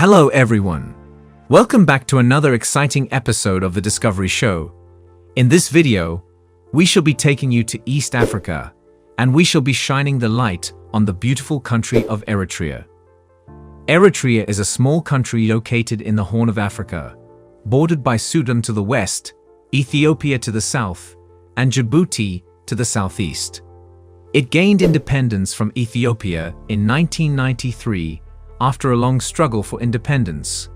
Hello everyone! Welcome back to another exciting episode of The Discovery Show. In this video, we shall be taking you to East Africa, and we shall be shining the light on the beautiful country of Eritrea. Eritrea is a small country located in the Horn of Africa, bordered by Sudan to the west, Ethiopia to the south, and Djibouti to the southeast. It gained independence from Ethiopia in 1993 after a long struggle for independence,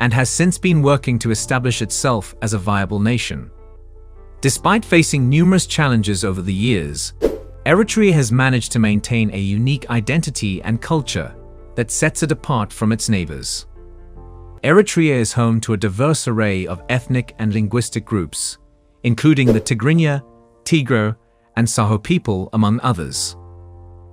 and has since been working to establish itself as a viable nation. Despite facing numerous challenges over the years, Eritrea has managed to maintain a unique identity and culture that sets it apart from its neighbors. Eritrea is home to a diverse array of ethnic and linguistic groups, including the Tigrinya, Tigre, and Saho people, among others.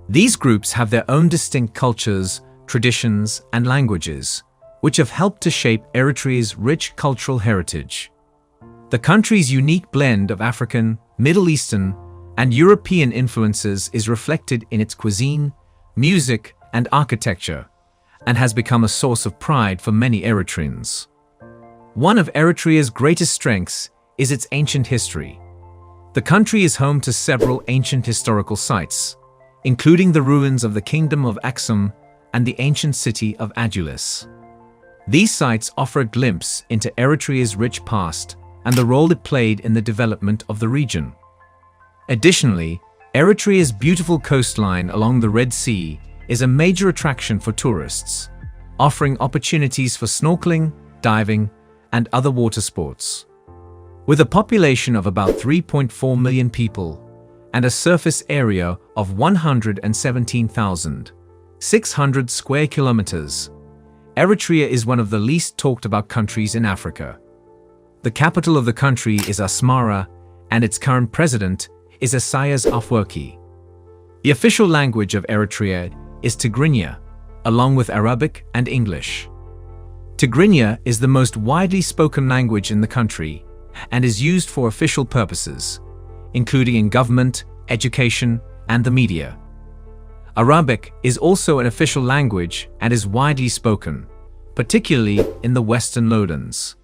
These groups have their own distinct cultures, traditions, and languages, which have helped to shape Eritrea's rich cultural heritage. The country's unique blend of African, Middle Eastern, and European influences is reflected in its cuisine, music, and architecture, and has become a source of pride for many Eritreans. One of Eritrea's greatest strengths is its ancient history. The country is home to several ancient historical sites, including the ruins of the Kingdom of Aksum and the ancient city of Adulis. These sites offer a glimpse into Eritrea's rich past and the role it played in the development of the region. Additionally, Eritrea's beautiful coastline along the Red Sea is a major attraction for tourists, offering opportunities for snorkeling, diving, and other water sports. With a population of about 3.4 million people and a surface area of 117,600 square kilometers, Eritrea is one of the least talked about countries in Africa. The capital of the country is Asmara, and its current president is Isaias Afwerki. The official language of Eritrea is Tigrinya, along with Arabic and English. Tigrinya is the most widely spoken language in the country and is used for official purposes, including in government, education, and the media. Arabic is also an official language and is widely spoken, particularly in the Western Lowlands.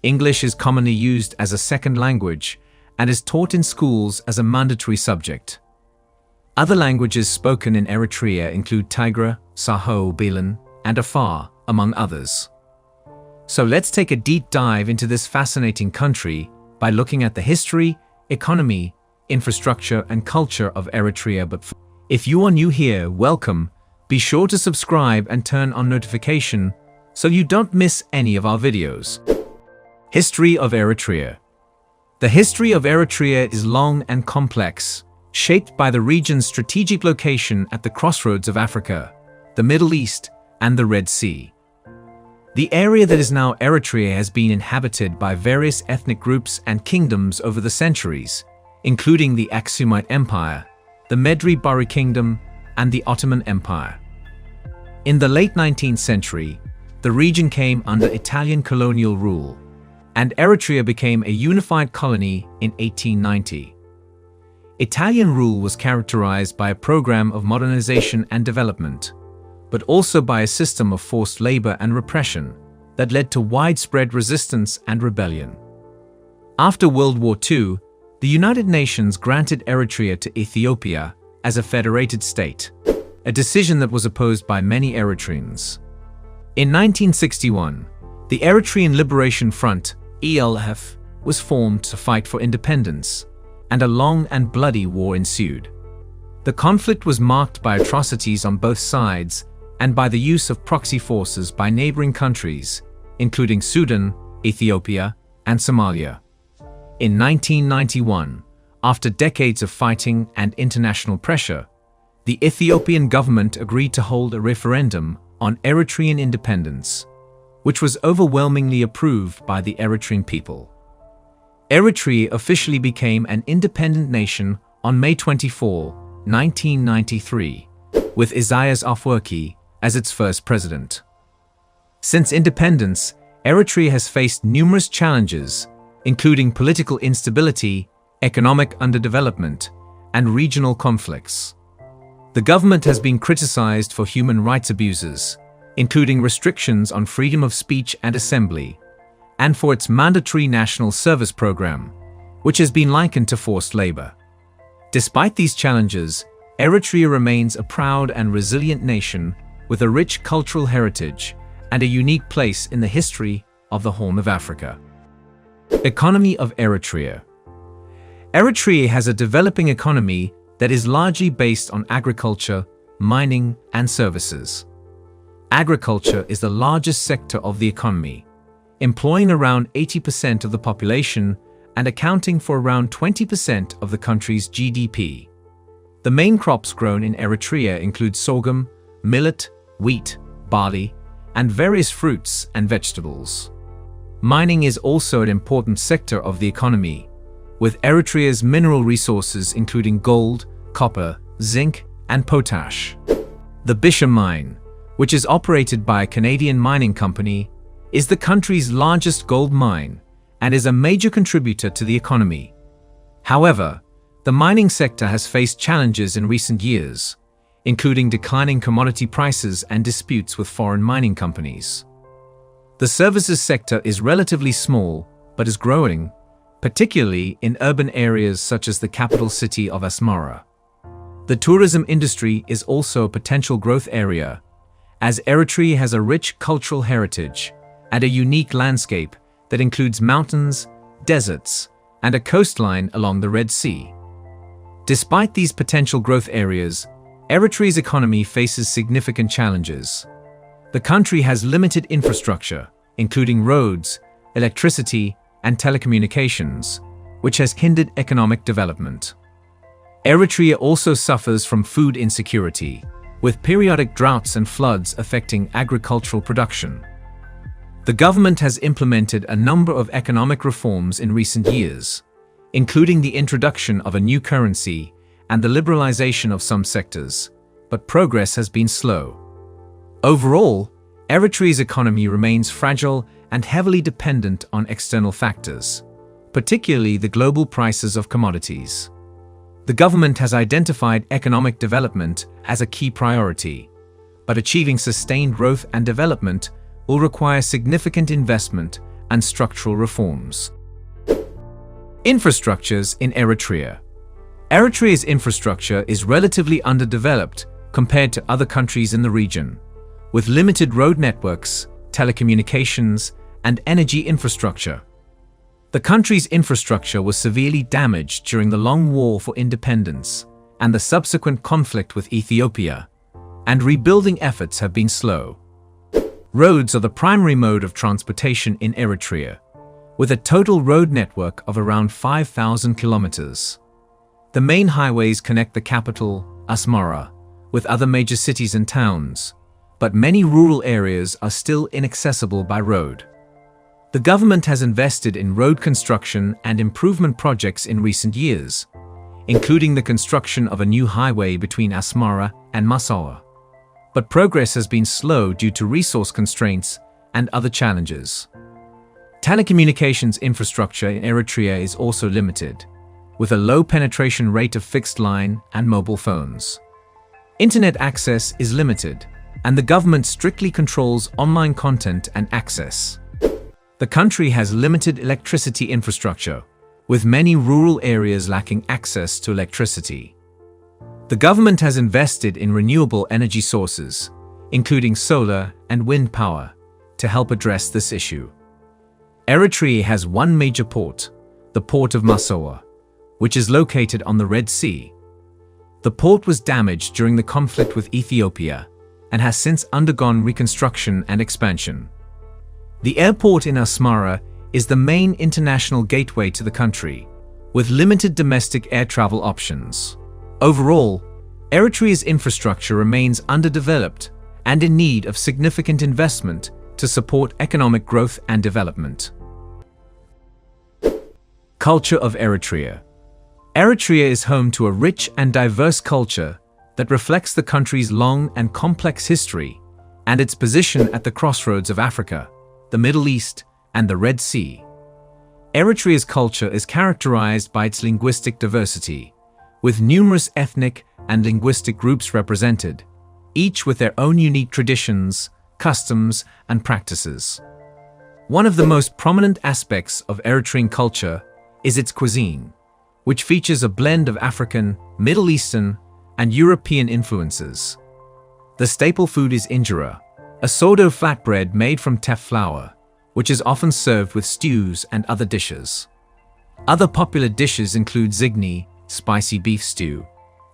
English is commonly used as a second language and is taught in schools as a mandatory subject. Other languages spoken in Eritrea include Tigre, Saho, Belan, and Afar, among others. So let's take a deep dive into this fascinating country by looking at the history, economy, infrastructure, and culture of Eritrea. But if you are new here, welcome. Be sure to subscribe and turn on notification so you don't miss any of our videos. History of Eritrea. The history of Eritrea is long and complex, shaped by the region's strategic location at the crossroads of Africa, the Middle East, and the Red Sea. The area that is now Eritrea has been inhabited by various ethnic groups and kingdoms over the centuries, including the Aksumite Empire, the Medri-Bari Kingdom, and the Ottoman Empire. In the late 19th century, the region came under Italian colonial rule, and Eritrea became a unified colony in 1890. Italian rule was characterized by a program of modernization and development, but also by a system of forced labor and repression that led to widespread resistance and rebellion. After World War II, the United Nations granted Eritrea to Ethiopia as a federated state, a decision that was opposed by many Eritreans. In 1961, the Eritrean Liberation Front, ELF, was formed to fight for independence, and a long and bloody war ensued. The conflict was marked by atrocities on both sides and by the use of proxy forces by neighboring countries, including Sudan, Ethiopia, and Somalia. In 1991, after decades of fighting and international pressure, the Ethiopian government agreed to hold a referendum on Eritrean independence, which was overwhelmingly approved by the Eritrean people. Eritrea officially became an independent nation on May 24, 1993, with Isaias Afwerki as its first president. Since independence, Eritrea has faced numerous challenges, including political instability, economic underdevelopment, and regional conflicts. The government has been criticized for human rights abuses, including restrictions on freedom of speech and assembly, and for its mandatory national service program, which has been likened to forced labor. Despite these challenges, Eritrea remains a proud and resilient nation with a rich cultural heritage and a unique place in the history of the Horn of Africa. Economy of Eritrea. Eritrea has a developing economy that is largely based on agriculture, mining, and services. Agriculture is the largest sector of the economy, employing around 80% of the population and accounting for around 20% of the country's GDP. The main crops grown in Eritrea include sorghum, millet, wheat, barley, and various fruits and vegetables. Mining is also an important sector of the economy, with Eritrea's mineral resources including gold, copper, zinc, and potash. The Bisha mine, which is operated by a Canadian mining company, is the country's largest gold mine and is a major contributor to the economy. However, the mining sector has faced challenges in recent years, including declining commodity prices and disputes with foreign mining companies. The services sector is relatively small but is growing, particularly in urban areas such as the capital city of Asmara. The tourism industry is also a potential growth area, as Eritrea has a rich cultural heritage and a unique landscape that includes mountains, deserts, and a coastline along the Red Sea. Despite these potential growth areas, Eritrea's economy faces significant challenges. The country has limited infrastructure, including roads, electricity, and telecommunications, which has hindered economic development. Eritrea also suffers from food insecurity, with periodic droughts and floods affecting agricultural production. The government has implemented a number of economic reforms in recent years, including the introduction of a new currency and the liberalization of some sectors, but progress has been slow. Overall, Eritrea's economy remains fragile and heavily dependent on external factors, particularly the global prices of commodities. The government has identified economic development as a key priority, but achieving sustained growth and development will require significant investment and structural reforms. Infrastructures in Eritrea. Eritrea's infrastructure is relatively underdeveloped compared to other countries in the region, with limited road networks, telecommunications, and energy infrastructure. The country's infrastructure was severely damaged during the long war for independence and the subsequent conflict with Ethiopia, and rebuilding efforts have been slow. Roads are the primary mode of transportation in Eritrea, with a total road network of around 5,000 kilometers. The main highways connect the capital, Asmara, with other major cities and towns, but many rural areas are still inaccessible by road. The government has invested in road construction and improvement projects in recent years, including the construction of a new highway between Asmara and Massawa. But progress has been slow due to resource constraints and other challenges. Telecommunications infrastructure in Eritrea is also limited, with a low penetration rate of fixed line and mobile phones. Internet access is limited, and the government strictly controls online content and access. The country has limited electricity infrastructure, with many rural areas lacking access to electricity. The government has invested in renewable energy sources, including solar and wind power, to help address this issue. Eritrea has one major port, the port of Massawa, which is located on the Red Sea. The port was damaged during the conflict with Ethiopia and has since undergone reconstruction and expansion. The airport in Asmara is the main international gateway to the country, with limited domestic air travel options. Overall, Eritrea's infrastructure remains underdeveloped and in need of significant investment to support economic growth and development. Culture of Eritrea. Eritrea is home to a rich and diverse culture that reflects the country's long and complex history and its position at the crossroads of Africa, the Middle East, and the Red Sea. Eritrea's culture is characterized by its linguistic diversity, with numerous ethnic and linguistic groups represented, each with their own unique traditions, customs, and practices. One of the most prominent aspects of Eritrean culture is its cuisine, which features a blend of African, Middle Eastern, and European influences. The staple food is injera, a sourdough flatbread made from teff flour, which is often served with stews and other dishes. Other popular dishes include zigni, spicy beef stew,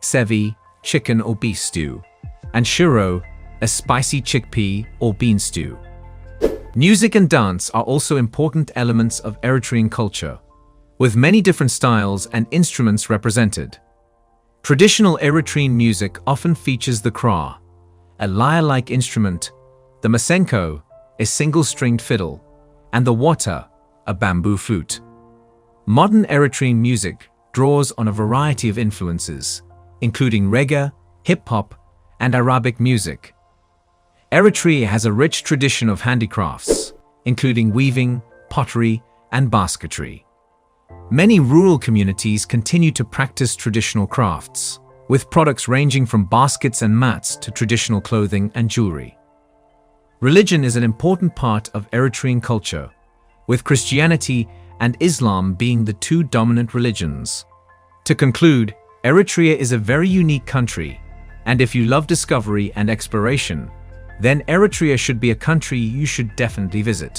sevi, chicken or beef stew, and shiro, a spicy chickpea or bean stew. Music and dance are also important elements of Eritrean culture, with many different styles and instruments represented. Traditional Eritrean music often features the kra, a lyre-like instrument, the masenko, a single-stringed fiddle, and the wata, a bamboo flute. Modern Eritrean music draws on a variety of influences, including reggae, hip-hop, and Arabic music. Eritrea has a rich tradition of handicrafts, including weaving, pottery, and basketry. Many rural communities continue to practice traditional crafts, with products ranging from baskets and mats to traditional clothing and jewelry. Religion is an important part of Eritrean culture, with Christianity and Islam being the two dominant religions. To conclude, Eritrea is a very unique country, and if you love discovery and exploration, then Eritrea should be a country you should definitely visit.